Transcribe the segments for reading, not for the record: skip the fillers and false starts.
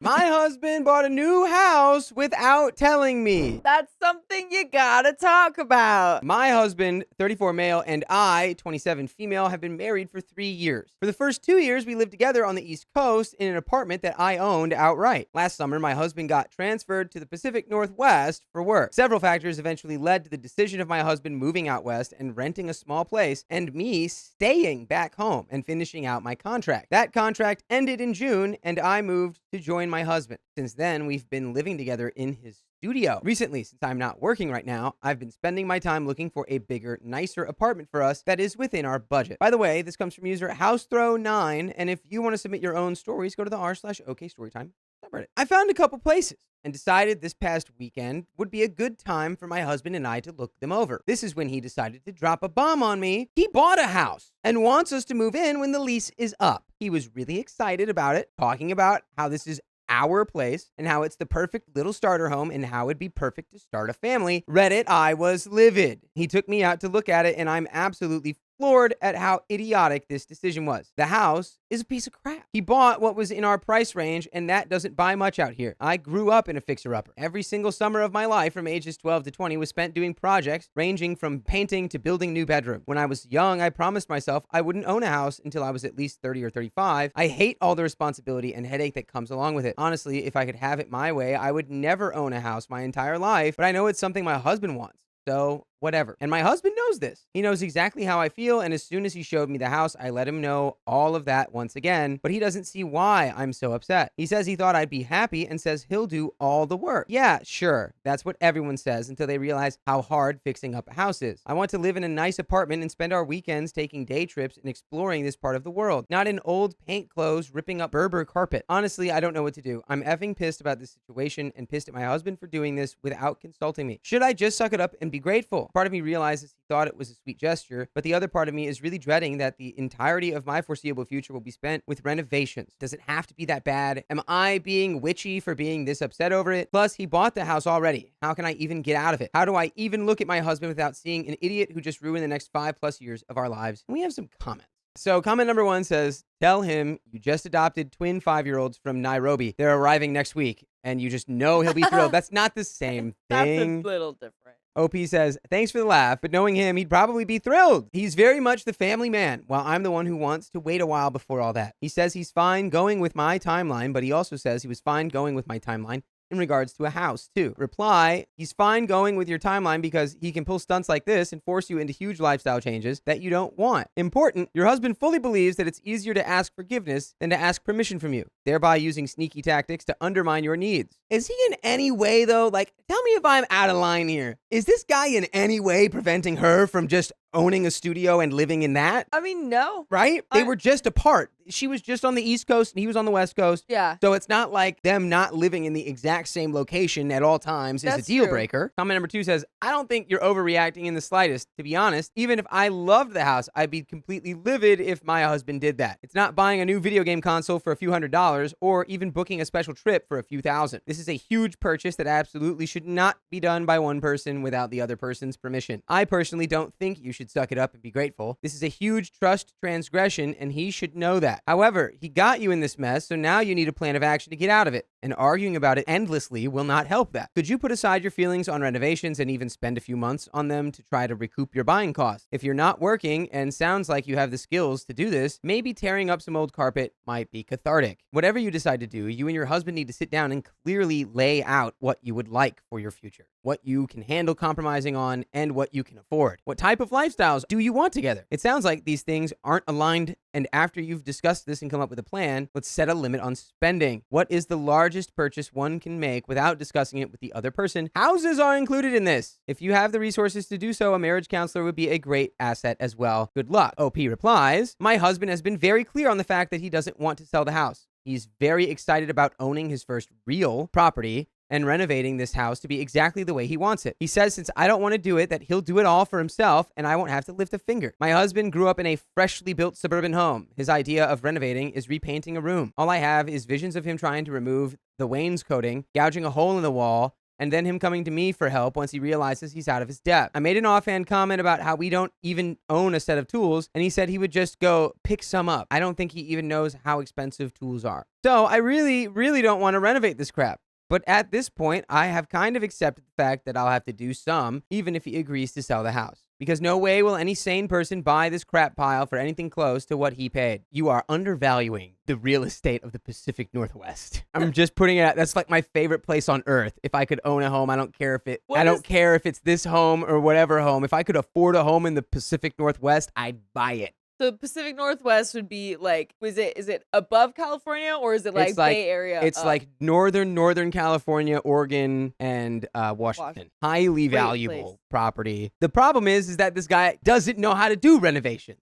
My husband bought a new house without telling me. That's something you gotta talk about. My husband, 34 male, and I, 27 female, have been married for 3 years. For the first 2 years, we lived together on the East Coast in an apartment that I owned outright. Last summer, my husband got transferred to the Pacific Northwest for work. Several factors eventually led to the decision of my husband moving out west and renting a small place, and me staying back home and finishing out my contract. That contract ended in June, and I moved to join my husband. Since then, we've been living together in his studio. Recently, since I'm not working right now, I've been spending my time looking for a bigger, nicer apartment for us that is within our budget. By the way, this comes from user HouseThrow9, and if you want to submit your own stories, go to the r/OK Storytime subreddit. I found a couple places and decided this past weekend would be a good time for my husband and I to look them over. This is when he decided to drop a bomb on me. He bought a house and wants us to move in when the lease is up. He was really excited about it, talking about how this is our place and how it's the perfect little starter home and how it'd be perfect to start a family. Reddit, I was livid. He took me out to look at it, and I'm absolutely floored at how idiotic this decision was. The house is a piece of crap. He bought what was in our price range, and that doesn't buy much out here. I grew up in a fixer-upper. Every single summer of my life from ages 12 to 20 was spent doing projects ranging from painting to building new bedrooms. When I was young, I promised myself I wouldn't own a house until I was at least 30 or 35. I hate all the responsibility and headache that comes along with it. Honestly, if I could have it my way, I would never own a house my entire life, but I know it's something my husband wants. So, whatever. And my husband knows this. He knows exactly how I feel, and as soon as he showed me the house, I let him know all of that once again, but he doesn't see why I'm so upset. He says he thought I'd be happy and says he'll do all the work. Yeah, sure. That's what everyone says until they realize how hard fixing up a house is. I want to live in a nice apartment and spend our weekends taking day trips and exploring this part of the world, not in old paint clothes ripping up Berber carpet. Honestly, I don't know what to do. I'm effing pissed about this situation and pissed at my husband for doing this without consulting me. Should I just suck it up and be grateful? Part of me realizes he thought it was a sweet gesture, but the other part of me is really dreading that the entirety of my foreseeable future will be spent with renovations. Does it have to be that bad? Am I being witchy for being this upset over it? Plus, he bought the house already. How can I even get out of it? How do I even look at my husband without seeing an idiot who just ruined the next 5+ years of our lives? And we have some comments. So comment number 1 says, tell him you just adopted twin 5-year-olds from Nairobi. They're arriving next week, and you just know he'll be thrilled. That's not the same thing. That's a little different. OP says, thanks for the laugh, but knowing him, he'd probably be thrilled. He's very much the family man, while I'm the one who wants to wait a while before all that. He says he's fine going with my timeline, but he also says he was fine going with my timeline in regards to a house, too. Reply, he's fine going with your timeline because he can pull stunts like this and force you into huge lifestyle changes that you don't want. Important, your husband fully believes that it's easier to ask forgiveness than to ask permission from you, thereby using sneaky tactics to undermine your needs. Is he in any way, though, tell me if I'm out of line here. Is this guy in any way preventing her from just owning a studio and living in that? I mean, no. Right? They were just apart. She was just on the East Coast and he was on the West Coast. Yeah. So it's not like them not living in the exact same location at all times is a deal breaker. Comment number 2 says, I don't think you're overreacting in the slightest. To be honest, even if I loved the house, I'd be completely livid if my husband did that. It's not buying a new video game console for a few $100s or even booking a special trip for a few thousand. This is a huge purchase that absolutely should not be done by one person without the other person's permission. I personally don't think you should suck it up and be grateful. This is a huge trust transgression, and he should know that. However, he got you in this mess, so now you need a plan of action to get out of it, and arguing about it endlessly will not help that. Could you put aside your feelings on renovations and even spend a few months on them to try to recoup your buying costs? If you're not working and sounds like you have the skills to do this, maybe tearing up some old carpet might be cathartic. Whatever you decide to do, you and your husband need to sit down and clearly lay out what you would like for your future, what you can handle compromising on, and what you can afford. What type of lifestyles do you want together? It sounds like these things aren't aligned, and after you've discussed this and come up with a plan, let's set a limit on spending. What is the largest purchase one can make without discussing it with the other person? Houses are included in this. If you have the resources to do so, a marriage counselor would be a great asset as well. Good luck. OP replies, my husband has been very clear on the fact that he doesn't want to sell the house. He's very excited about owning his first real property and renovating this house to be exactly the way he wants it. He says since I don't want to do it, that he'll do it all for himself and I won't have to lift a finger. My husband grew up in a freshly built suburban home. His idea of renovating is repainting a room. All I have is visions of him trying to remove the wainscoting, gouging a hole in the wall, and then him coming to me for help once he realizes he's out of his depth. I made an offhand comment about how we don't even own a set of tools, and he said he would just go pick some up. I don't think he even knows how expensive tools are. So I really, really don't want to renovate this crap. But at this point, I have kind of accepted the fact that I'll have to do some, even if he agrees to sell the house. Because no way will any sane person buy this crap pile for anything close to what he paid. You are undervaluing the real estate of the Pacific Northwest. I'm just putting it out. That's like my favorite place on earth. If I could own a home, I don't care if it's this home or whatever home. If I could afford a home in the Pacific Northwest, I'd buy it. The Pacific Northwest would be like, is it above California or is it like Bay Area? It's like Northern California, Oregon, and Washington. Highly valuable property. The problem is that this guy doesn't know how to do renovations.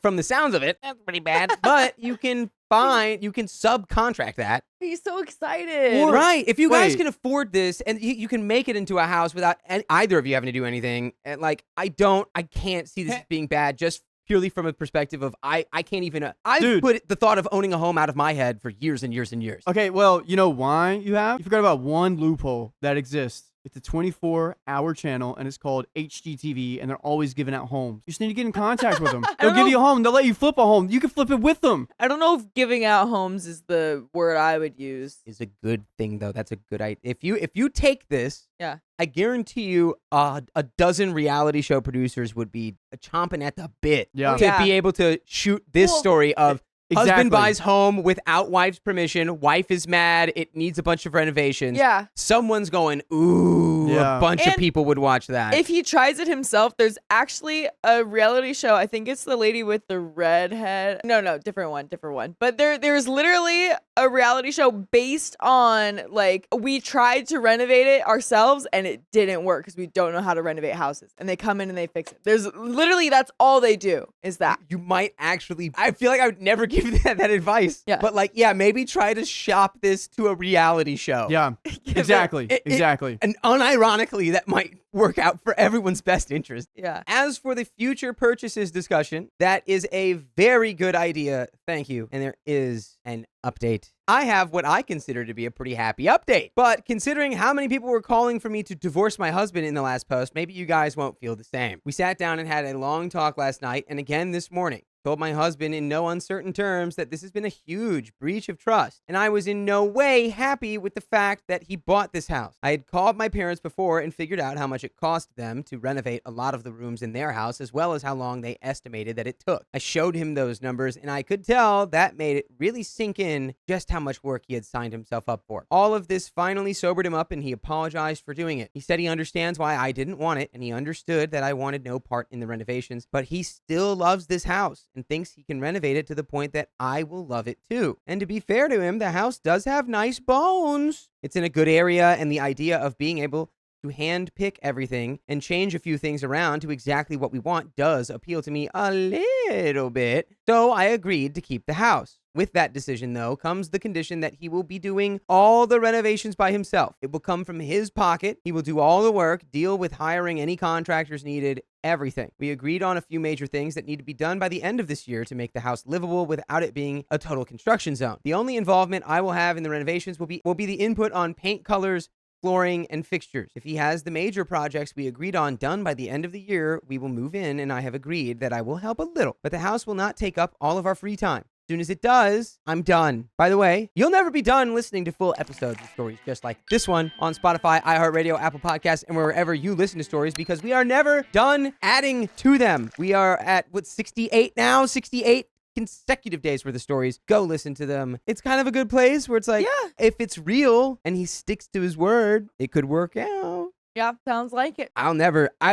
From the sounds of it, that's pretty bad. But you can subcontract that. He's so excited. Right. If you guys can afford this and you can make it into a house without either of you having to do anything, and like, I can't see this as being bad just purely from a perspective of I can't even I've put the thought of owning a home out of my head for years and years and years. Okay, well, you know why you forgot about one loophole that exists. It's a 24-hour channel, and it's called HGTV, and they're always giving out homes. You just need to get in contact with them. They'll give you a home. They'll let you flip a home. You can flip it with them. I don't know if giving out homes is the word I would use. Is a good thing, though. That's a good idea. If you take this, yeah, I guarantee you a dozen reality show producers would be chomping at the bit to be able to shoot this story of husband buys home without wife's permission. Wife is mad. It needs a bunch of renovations. Yeah. Someone's going, ooh, a bunch of people would watch that. If he tries it himself, there's actually a reality show. I think it's the lady with the red head. No, different one. But there's literally a reality show based on, like, we tried to renovate it ourselves and it didn't work because we don't know how to renovate houses. And they come in and they fix it. There's literally, that's all they do is that. You might actually, I feel like I would never give that advice. Yeah. But like, maybe try to shop this to a reality show. Yeah, exactly. And unironically, that might work out for everyone's best interest. Yeah. As for the future purchases discussion, that is a very good idea. Thank you. And there is an update. I have what I consider to be a pretty happy update. But considering how many people were calling for me to divorce my husband in the last post, maybe you guys won't feel the same. We sat down and had a long talk last night and again this morning. Told my husband in no uncertain terms that this has been a huge breach of trust, and I was in no way happy with the fact that he bought this house. I had called my parents before and figured out how much it cost them to renovate a lot of the rooms in their house, as well as how long they estimated that it took. I showed him those numbers, and I could tell that made it really sink in just how much work he had signed himself up for. All of this finally sobered him up, and he apologized for doing it. He said he understands why I didn't want it, and he understood that I wanted no part in the renovations, but he still loves this house and thinks he can renovate it to the point that I will love it too. And to be fair to him, the house does have nice bones. It's in a good area, and the idea of being able to hand pick everything and change a few things around to exactly what we want does appeal to me a little bit. So I agreed to keep the house. With that decision, though, comes the condition that he will be doing all the renovations by himself. It will come from his pocket. He will do all the work, deal with hiring any contractors needed, everything. We agreed on a few major things that need to be done by the end of this year to make the house livable without it being a total construction zone. The only involvement I will have in the renovations will be the input on paint colors, flooring, and fixtures. If he has the major projects we agreed on done by the end of the year, we will move in, and I have agreed that I will help a little, but the house will not take up all of our free time. As soon as it does, I'm done. By the way, you'll never be done listening to full episodes of stories just like this one on Spotify, iHeartRadio, Apple Podcasts, and wherever you listen to stories, because we are never done adding to them. We are at, 68 now? 68 consecutive days worth of stories. Go listen to them. It's kind of a good place where it's like, if it's real and he sticks to his word, it could work out. Yeah, sounds like it. I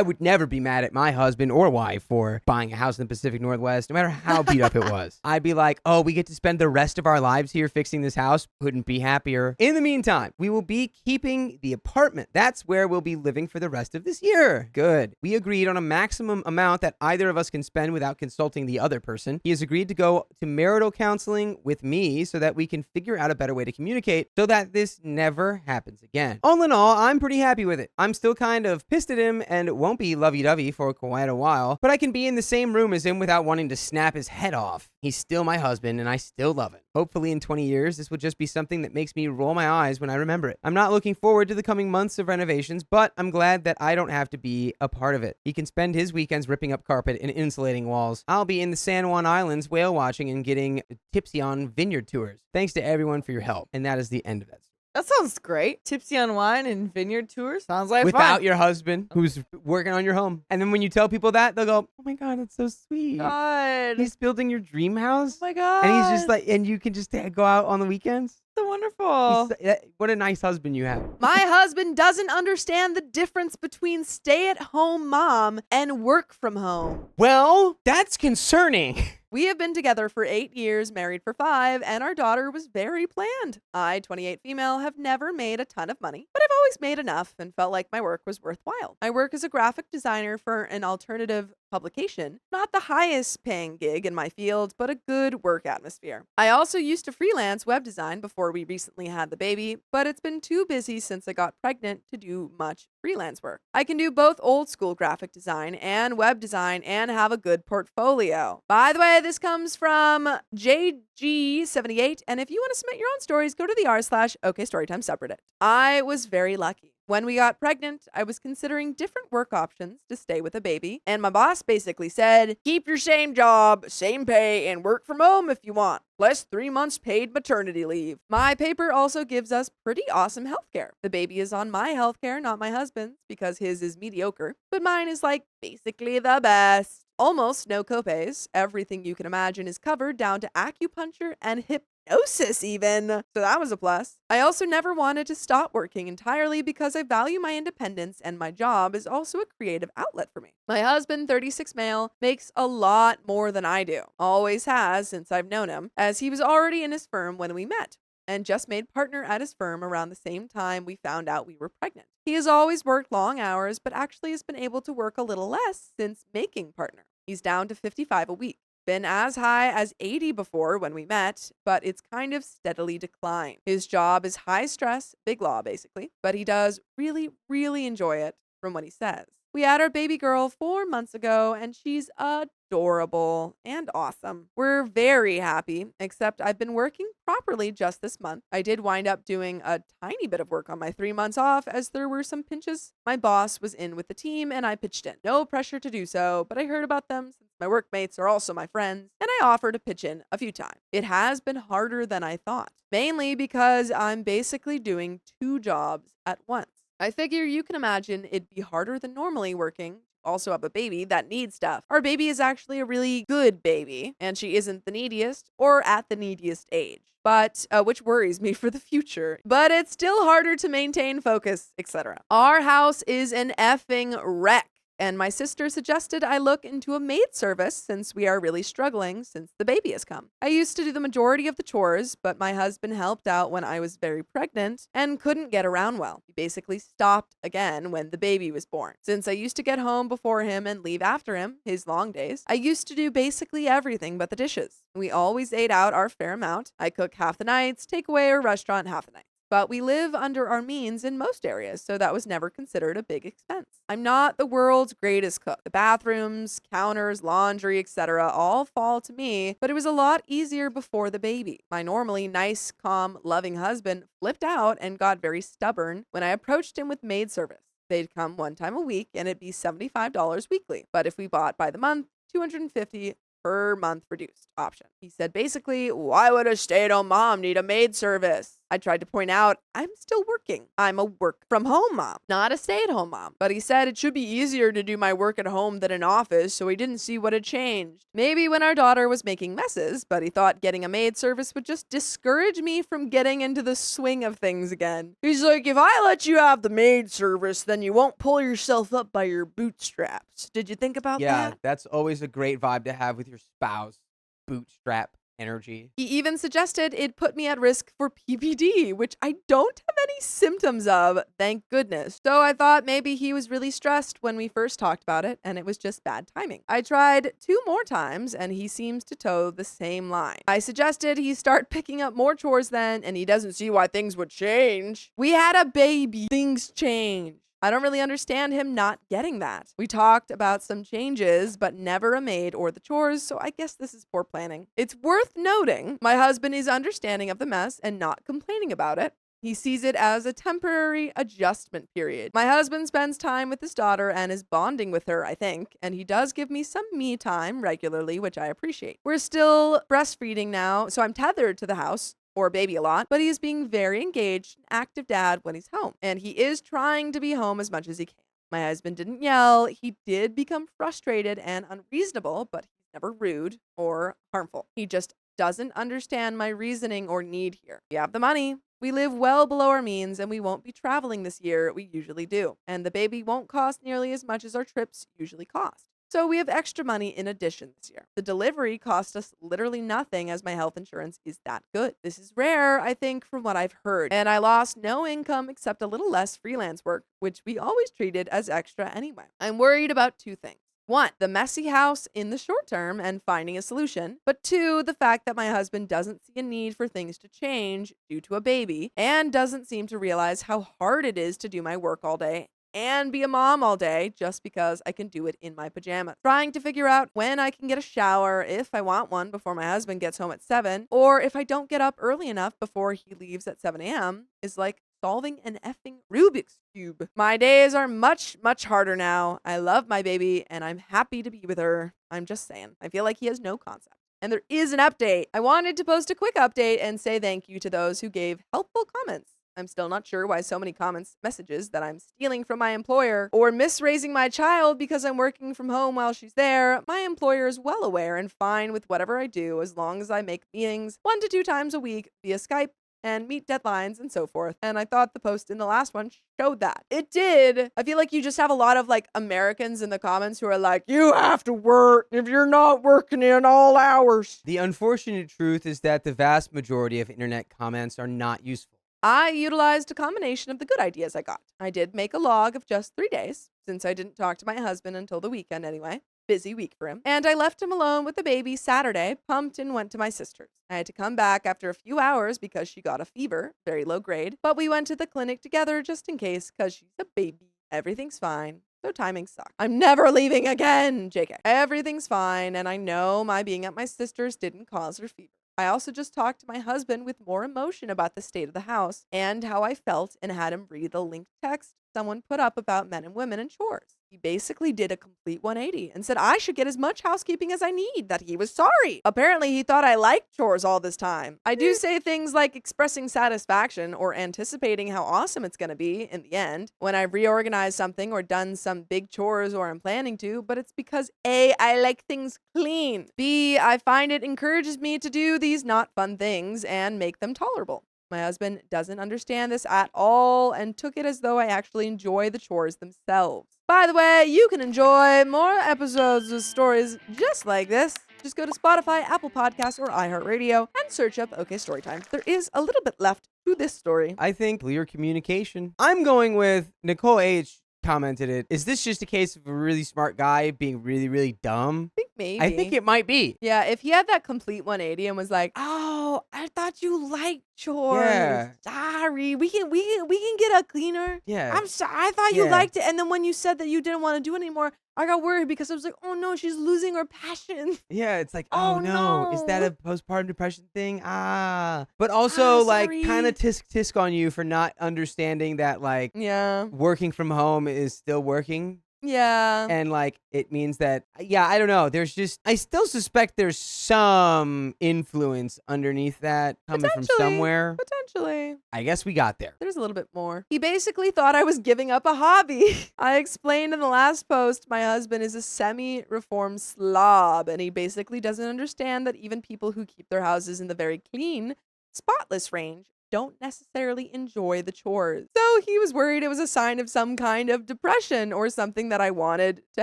would never be mad at my husband or wife for buying a house in the Pacific Northwest, no matter how beat up it was. I'd be like, oh, we get to spend the rest of our lives here fixing this house. Couldn't be happier. In the meantime, we will be keeping the apartment. That's where we'll be living for the rest of this year. Good. We agreed on a maximum amount that either of us can spend without consulting the other person. He has agreed to go to marital counseling with me so that we can figure out a better way to communicate so that this never happens again. All in all, I'm pretty happy with it. I'm I'm still kind of pissed at him and won't be lovey-dovey for quite a while, but I can be in the same room as him without wanting to snap his head off. He's still my husband, and I still love him. Hopefully in 20 years, this will just be something that makes me roll my eyes when I remember it. I'm not looking forward to the coming months of renovations, but I'm glad that I don't have to be a part of it. He can spend his weekends ripping up carpet and insulating walls. I'll be in the San Juan Islands whale watching and getting tipsy on vineyard tours. Thanks to everyone for your help. And that is the end of that. That sounds great. Tipsy on wine and vineyard tours. Sounds like Without fun. your husband who's working on your home. And then when you tell people that, they'll go, oh my God, that's so sweet. God. He's building your dream house. Oh my God. And he's just like, and you can just go out on the weekends. So wonderful. What a nice husband you have. My husband doesn't understand the difference between stay-at-home mom and work from home. Well, that's concerning. We have been together for 8 years, married for 5, and our daughter was very planned. I, 28 female, have never made a ton of money, but I've always made enough and felt like my work was worthwhile. I work as a graphic designer for an alternative publication, not the highest paying gig in my field, but a good work atmosphere. I also used to freelance web design before we recently had the baby, but it's been too busy since I got pregnant to do much freelance work. I can do both old school graphic design and web design and have a good portfolio. By the way, this comes from JG78, and if you want to submit your own stories, go to the r/OKStorytime subreddit. I was very lucky. When we got pregnant, I was considering different work options to stay with a baby, and my boss basically said, keep your same job, same pay, and work from home if you want, plus 3 months paid maternity leave. My paper also gives us pretty awesome healthcare. The baby is on my healthcare, not my husband's, because his is mediocre, but mine is like basically the best. Almost no copays. Everything you can imagine is covered down to acupuncture and hypnosis even. So that was a plus. I also never wanted to stop working entirely because I value my independence and my job is also a creative outlet for me. My husband, 36 male, makes a lot more than I do. Always has since I've known him, as he was already in his firm when we met and just made partner at his firm around the same time we found out we were pregnant. He has always worked long hours, but actually has been able to work a little less since making partner. He's down to 55 a week. Been as high as 80 before when we met, but it's kind of steadily declined. His job is high stress, big law basically, but he does really, really enjoy it from what he says. We had our baby girl 4 months ago, and she's adorable and awesome. We're very happy, except I've been working properly just this month. I did wind up doing a tiny bit of work on my 3 months off, as there were some pinches. My boss was in with the team, and I pitched in. No pressure to do so, but I heard about them since my workmates are also my friends, and I offered to pitch in a few times. It has been harder than I thought, mainly because I'm basically doing 2 jobs at once. I figure you can imagine it'd be harder than normally working. Also have a baby that needs stuff. Our baby is actually a really good baby, and she isn't the neediest or at the neediest age, but which worries me for the future. But it's still harder to maintain focus, etc. Our house is an effing wreck. And my sister suggested I look into a maid service since we are really struggling since the baby has come. I used to do the majority of the chores, but my husband helped out when I was very pregnant and couldn't get around well. He basically stopped again when the baby was born. Since I used to get home before him and leave after him, his long days, I used to do basically everything but the dishes. We always ate out our fair amount. I cook half the nights, takeaway or restaurant half the night. But we live under our means in most areas, so that was never considered a big expense. I'm not the world's greatest cook. The bathrooms, counters, laundry, etc. all fall to me, but it was a lot easier before the baby. My normally nice, calm, loving husband flipped out and got very stubborn when I approached him with maid service. They'd come 1 time a week and it'd be $75 weekly. But if we bought by the month, $250 per month reduced option. He said basically, why would a stay-at-home mom need a maid service? I tried to point out, I'm still working. I'm a work from home mom, not a stay-at-home mom. But he said it should be easier to do my work at home than in office, so he didn't see what had changed. Maybe when our daughter was making messes, but he thought getting a maid service would just discourage me from getting into the swing of things again. He's like, if I let you have the maid service, then you won't pull yourself up by your bootstraps. Did you think about that? Yeah, that's always a great vibe to have with your spouse. Bootstrap energy. He even suggested it put me at risk for PPD, which I don't have any symptoms of, thank goodness. So I thought maybe he was really stressed when we first talked about it, and it was just bad timing. I tried 2 more times, and he seems to toe the same line. I suggested he start picking up more chores then, and he doesn't see why things would change. We had a baby. Things change. I don't really understand him not getting that. We talked about some changes, but never a maid or the chores, so I guess this is poor planning. It's worth noting my husband is understanding of the mess and not complaining about it. He sees it as a temporary adjustment period. My husband spends time with his daughter and is bonding with her, I think, and he does give me some me time regularly, which I appreciate. We're still breastfeeding now, so I'm tethered to the house or baby a lot, but he is being very engaged and active dad when he's home, and he is trying to be home as much as he can. My husband didn't yell. He did become frustrated and unreasonable, but he's never rude or harmful. He just doesn't understand my reasoning or need here. We have the money. We live well below our means, and we won't be traveling this year. We usually do. And the baby won't cost nearly as much as our trips usually cost. So we have extra money in addition this year. The delivery cost us literally nothing as my health insurance is that good. This is rare, I think, from what I've heard. And I lost no income except a little less freelance work, which we always treated as extra anyway. I'm worried about two things. One, the messy house in the short term and finding a solution. But two, the fact that my husband doesn't see a need for things to change due to a baby and doesn't seem to realize how hard it is to do my work all day and be a mom all day just because I can do it in my pajamas. Trying to figure out when I can get a shower if I want one before my husband gets home at 7, or if I don't get up early enough before he leaves at 7 a.m. is like solving an effing Rubik's Cube. My days are much, much harder now. I love my baby and I'm happy to be with her. I'm just saying. I feel like he has no concept. And there is an update. I wanted to post a quick update and say thank you to those who gave helpful comments. I'm still not sure why so many messages that I'm stealing from my employer or misraising my child because I'm working from home while she's there. My employer is well aware and fine with whatever I do as long as I make meetings 1 to 2 times a week via Skype and meet deadlines and so forth. And I thought the post in the last one showed that. It did. I feel like you just have a lot of like Americans in the comments who are like, you have to work if you're not working in all hours. The unfortunate truth is that the vast majority of internet comments are not useful. I utilized a combination of the good ideas I got. I did make a log of just 3 days, since I didn't talk to my husband until the weekend anyway. Busy week for him. And I left him alone with the baby Saturday, pumped and went to my sister's. I had to come back after a few hours because she got a fever, very low grade, but we went to the clinic together just in case because she's a baby. Everything's fine. So timing sucks. I'm never leaving again, JK. Everything's fine, and I know my being at my sister's didn't cause her fever. I also just talked to my husband with more emotion about the state of the house and how I felt and had him read the linked text someone put up about men and women and chores. He basically did a complete 180 and said I should get as much housekeeping as I need, that he was sorry. Apparently, he thought I liked chores all this time. I do say things like expressing satisfaction or anticipating how awesome it's going to be in the end when I've reorganized something or done some big chores or I'm planning to, but it's because A, I like things clean. B, I find it encourages me to do these not fun things and make them tolerable. My husband doesn't understand this at all and took it as though I actually enjoy the chores themselves. By the way, you can enjoy more episodes of stories just like this. Just go to Spotify, Apple Podcasts, or iHeartRadio and search up OK Storytime. There is a little bit left to this story. I think clear communication. I'm going with Nicole H. commented it. Is this just a case of a really smart guy being really, really dumb? I think maybe. I think it might be. Yeah, if he had that complete 180 and was like, "Oh, I thought you liked chores. Yeah. Sorry, we can get a cleaner. Yeah. I'm sorry. I thought you Yeah. liked it, and then when you said that you didn't want to do it anymore, I got worried because I was like, oh no, she's losing her passion. Yeah, it's like, Oh, oh no, is that no. a postpartum depression thing? But also like sorry. kind of tisk on you for not understanding that like Yeah, working from home is still working. yeah. And like it means that I don't know, there's just I still suspect there's some influence underneath that coming from Potentially. somewhere. Potentially. I guess we got there. There's a little bit more. He basically thought I was giving up a hobby. I explained in the last post my husband is a semi-reformed slob, and he basically doesn't understand that even people who keep their houses in the very clean, spotless range don't necessarily enjoy the chores. So he was worried it was a sign of some kind of depression or something that I wanted to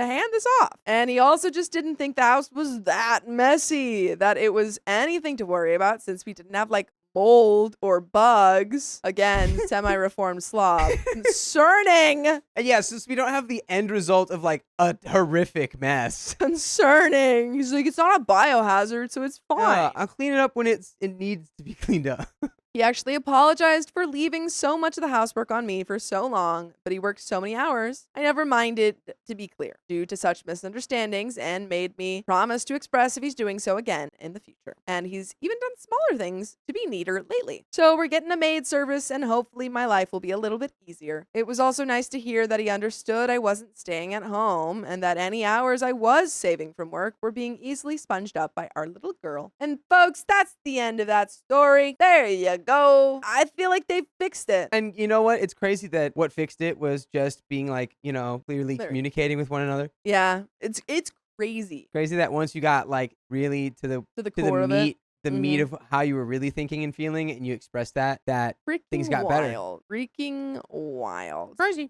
hand this off. And he also just didn't think the house was that messy, that it was anything to worry about since we didn't have like mold or bugs. Again, semi-reformed slob. Concerning. And yeah, since we don't have the end result of like a horrific mess. Concerning. He's like, it's not a biohazard, so it's fine. I'll clean it up when it needs to be cleaned up. He actually apologized for leaving so much of the housework on me for so long, but he worked so many hours. I never minded, to be clear, due to such misunderstandings, and made me promise to express if he's doing so again in the future. And he's even done smaller things to be neater lately. So we're getting a maid service, and hopefully my life will be a little bit easier. It was also nice to hear that he understood I wasn't staying at home, and that any hours I was saving from work were being easily sponged up by our little girl. And folks, that's the end of that story. There you go. I feel like they fixed it. And you know what? It's crazy that what fixed it was just being like, clearly Very- communicating with one another. Yeah, it's crazy. Crazy that once you got like really to the To the core of meat, it. the meat of how you were really thinking and feeling, and you expressed that Freaking things got wild. better. Freaking wild. Crazy.